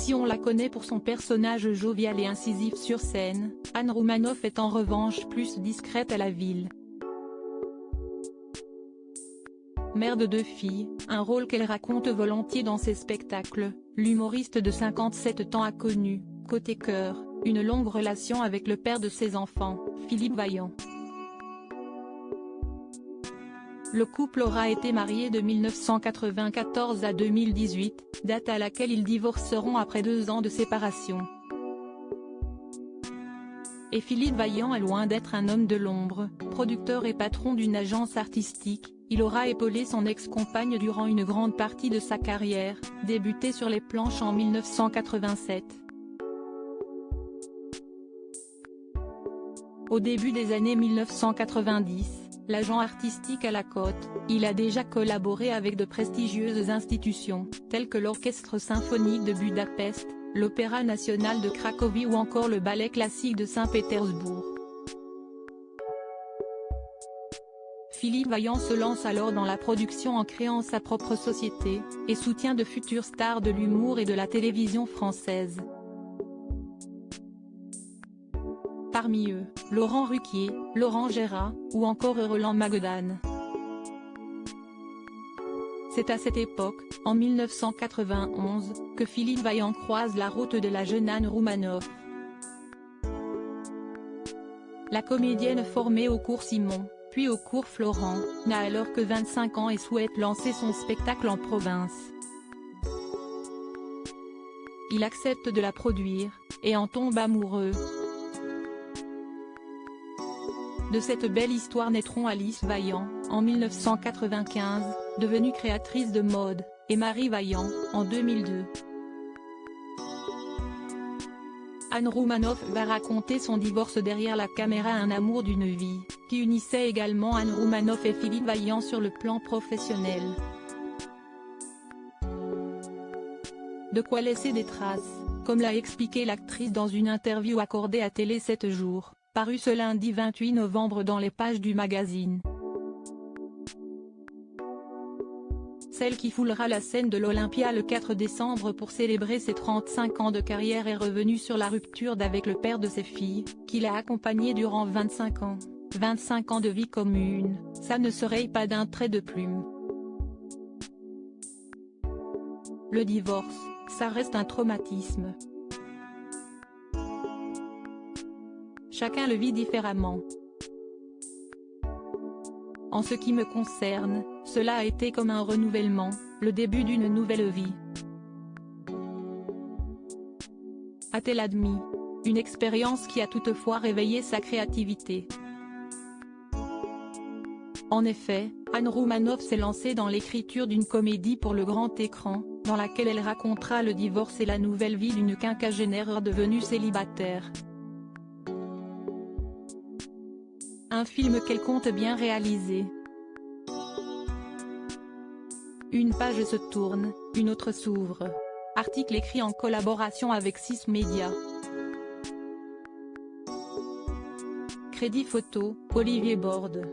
Si on la connaît pour son personnage jovial et incisif sur scène, Anne Roumanoff est en revanche plus discrète à la ville. Mère de 2 filles, un rôle qu'elle raconte volontiers dans ses spectacles, l'humoriste de 57 ans a connu, côté cœur, une longue relation avec le père de ses enfants, Philippe Vaillant. Le couple aura été marié de 1994 à 2018, date à laquelle ils divorceront après 2 ans de séparation. Et Philippe Vaillant est loin d'être un homme de l'ombre, producteur et patron d'une agence artistique, il aura épaulé son ex-compagne durant une grande partie de sa carrière, débutée sur les planches en 1987. Au début des années 1990, l'agent artistique à la Côte, il a déjà collaboré avec de prestigieuses institutions, telles que l'Orchestre symphonique de Budapest, l'Opéra national de Cracovie ou encore le Ballet classique de Saint-Pétersbourg. Philippe Vaillant se lance alors dans la production en créant sa propre société, et soutient de futures stars de l'humour et de la télévision française. Parmi eux, Laurent Ruquier, Laurent Gérard, ou encore Roland Maguedane. C'est à cette époque, en 1991, que Philippe Vaillant croise la route de la jeune Anne Roumanoff. La comédienne formée au cours Simon, puis au cours Florent, n'a alors que 25 ans et souhaite lancer son spectacle en province. Il accepte de la produire, et en tombe amoureux. De cette belle histoire naîtront Alice Vaillant, en 1995, devenue créatrice de mode, et Marie Vaillant, en 2002. Anne Roumanoff va raconter son divorce derrière la caméra, un amour d'une vie, qui unissait également Anne Roumanoff et Philippe Vaillant sur le plan professionnel. De quoi laisser des traces, comme l'a expliqué l'actrice dans une interview accordée à Télé 7 jours, parue ce lundi 28 novembre dans les pages du magazine. Celle qui foulera la scène de l'Olympia le 4 décembre pour célébrer ses 35 ans de carrière est revenue sur la rupture d'avec le père de ses filles, qui l'a accompagnée durant 25 ans. 25 ans de vie commune, ça ne se raye pas d'un trait de plume. Le divorce, ça reste un traumatisme. Chacun le vit différemment. En ce qui me concerne, cela a été comme un renouvellement, le début d'une nouvelle vie. A-t-elle admis. Une expérience qui a toutefois réveillé sa créativité. En effet, Anne Roumanoff s'est lancée dans l'écriture d'une comédie pour le grand écran, dans laquelle elle racontera le divorce et la nouvelle vie d'une quinquagénaire devenue célibataire. Un film qu'elle compte bien réaliser. Une page se tourne, une autre s'ouvre. Article écrit en collaboration avec 6 médias. Crédit photo, Olivier Borde.